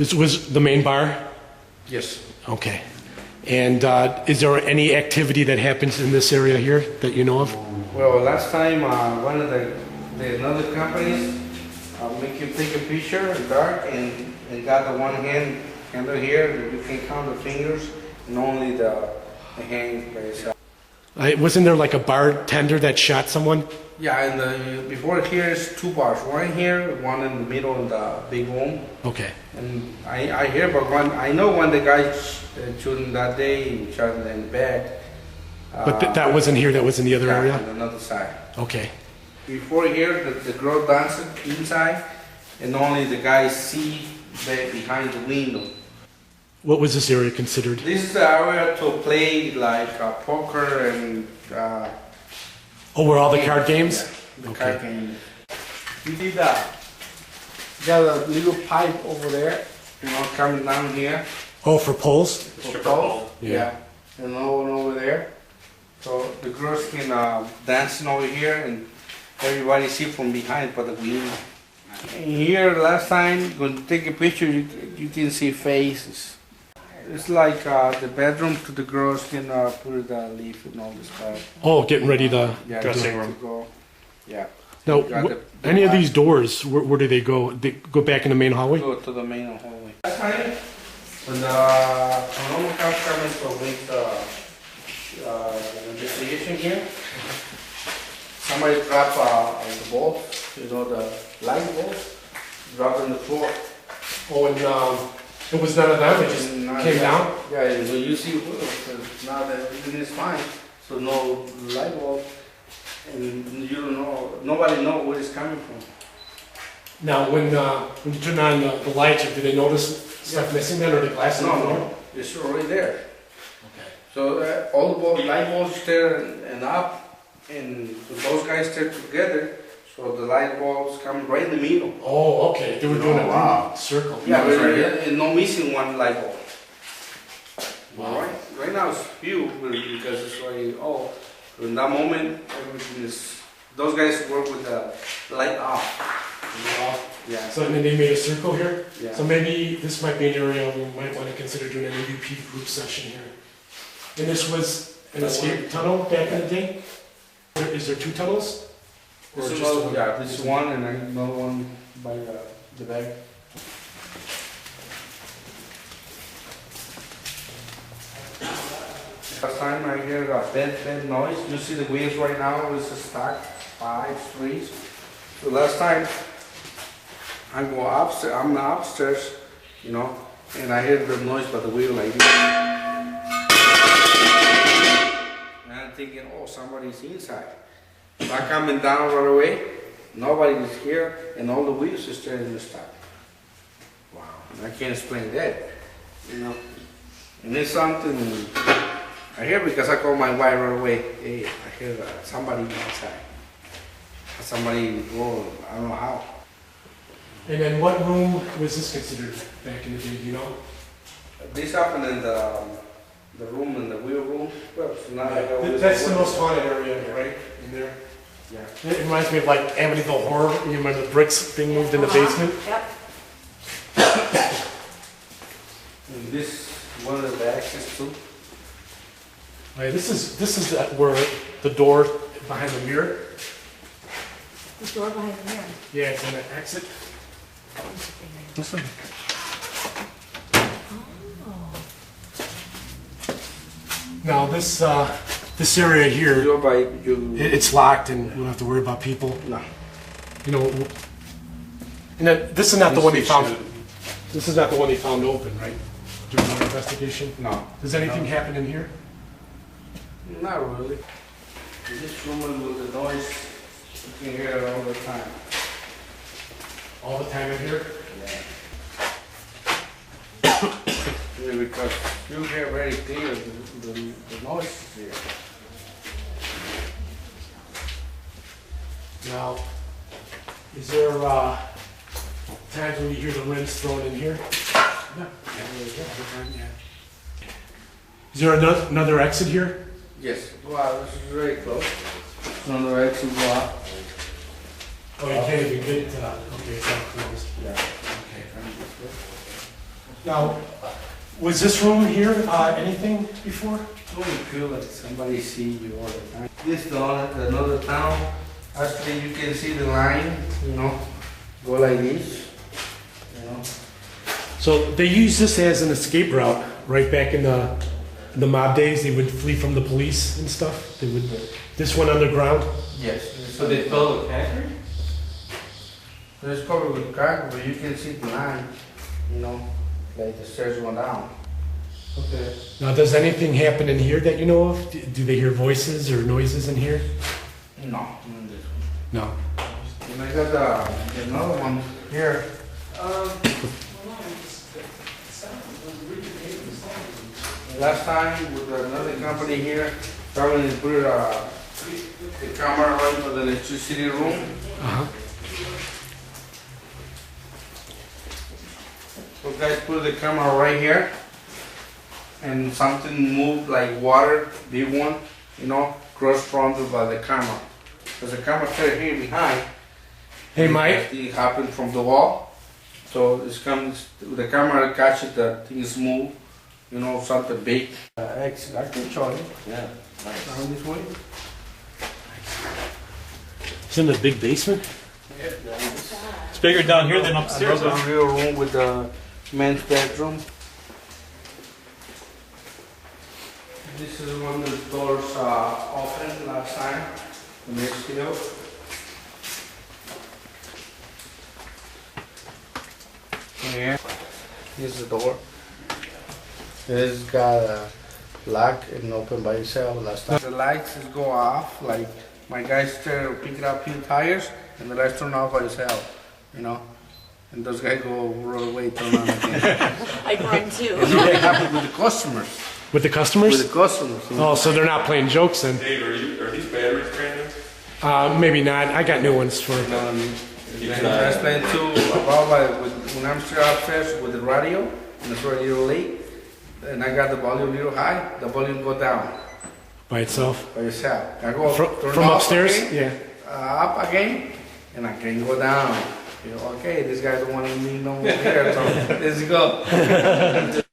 This was the main bar? Yes. Okay. And is there any activity that happens in this area here that you know of? Well, last time one of the another companies make you take a picture in dark and got the one hand handle here that you can count the fingers and only the hand by itself. Wasn't there like a bartender that shot someone? Yeah, and before here is two bars, one here, one in the middle in the big room. Okay. And I hear about one. I know when the guy shooting that day shot in the back. But that wasn't here. That was in the other area. On another side. Okay. Before here, the girl dancing inside, and only the guys see back behind the window. What was this area considered? This is the area to play like poker and. Oh, where all the card games? Yeah, the card game. You see that? Got a little pipe over there, you know, coming down here. Oh, for poles? For pole. Yeah. And one over there. So the girls can dancing over here, and everybody see from behind by the window. And here, last time, when you take a picture, you can see faces. It's like the bedroom to the girls can put the leaf and all this stuff. Oh, getting ready to... Yeah, dressing room. Go. Yeah. Now, any of these doors, where do they go? They go back in the main hallway? Go to the main hallway. Last time, when the paranormal comes coming to make the investigation here, somebody dropped the ball, you know, the light balls, dropped on the floor. Oh, and it was none of them? It just came down? Yeah, and so you see, now that everything is fine, so no light bulb, and you don't know, nobody know where it's coming from. Now, when you turn on the lights, do they notice stuff missing then, or the glass on the floor? No, it's already there. Okay. So all the bulbs, light bulbs there and up, and so those guys stay together, so the light bulbs come right in the middle. Oh, okay. They were doing a circle. Yeah, and no missing one light bulb. Wow. Right now it's few because it's already all. In that moment, everything is. Those guys work with the light off. Wow. Yeah. So then they made a circle here? Yeah. So maybe this might be an area we might want to consider doing an EVP group session here. And this was an escape tunnel back in the day? Is there two tunnels? This is another, yeah, this is one and another one by the back. Last time I hear a bed noise. You see the wheels right now is stacked 5 streets. So last time I go upstairs, I'm upstairs, you know, and I hear the noise by the wheel like this. And I'm thinking, oh, somebody's inside. So I coming down right away, nobody is here, and all the wheels is turning to stop. Wow, and I can't explain that, you know. And it's something I hear because I call my wife right away. Hey, I hear somebody inside. Somebody rolling, I don't know how. And then what room was this considered back in the day, do you know? This happened in the room, in the wheel room. Well, so now I go That's the most haunted area, right? In there? Yeah. It reminds me of like Amityville Horror. You remember the bricks being moved in the basement? Yep. And this one of the access too. Right, this is where the door behind the mirror. The door behind the mirror. Yeah, it's in the exit. This one. Oh. Now this area here, You go by you. it's locked and we don't have to worry about people. No. You know, and then, this is not the one they found. This is not the one they found open, right? During the investigation. No. Does anything happen in here? Not really. This woman with the noise, you can hear it all the time. All the time in here? Yeah, because you hear very clear the noise is here. Now, is there times when you hear the rims thrown in here? Yeah. Is there another exit here? Yes. Wow, this is very close. Another exit block. Oh, you can't even get to that. Okay, it's not closed. Yeah. Okay. Now, was this room here, anything before? Don't you feel like somebody see you all the time? This is another town. Actually, you can see the line, go like this, So they used this as an escape route, right back in the mob days. They would flee from the police and stuff. They would, this went underground. Yes. So they filled with concrete? It's covered with concrete, but you can see the line, like the stairs went down. Okay. Now, does anything happen in here that you know of? Do they hear voices or noises in here? No, not this one. No. And I got another one here. Last time with another company here, probably they put the camera right for the electricity room. Uh-huh. So guys put the camera right here, and something moved like water, big one, cross-fronted by the camera. Because the camera right here behind. Hey, Mike. It happened from the wall. So the camera catches the things move, something big. I can show you. Yeah. Down this way. It's in the big basement? It's bigger down here than upstairs. Another Huh? real room with the men's bedroom. This is one of the doors opened last time. The next video. Here. Here's the door. It's got a lock and open by itself last time. The lights just go off, like my guys pick it up few tires and the lights turn off by itself, And those guys go roll away, turn on again. I run too. And it happens with the customers. With the customers? With the customers. Oh, so they're not playing jokes then? Dave, are these batteries brand new? Maybe not. I got new ones for. And I explained too about when I'm still upstairs with the radio, and it's already a little late, and I got the volume a little high, the volume go down By itself? by itself. I go turn From off upstairs? again, Yeah. up again, and I can go down. Okay, this guy don't want me no more here, so let's go.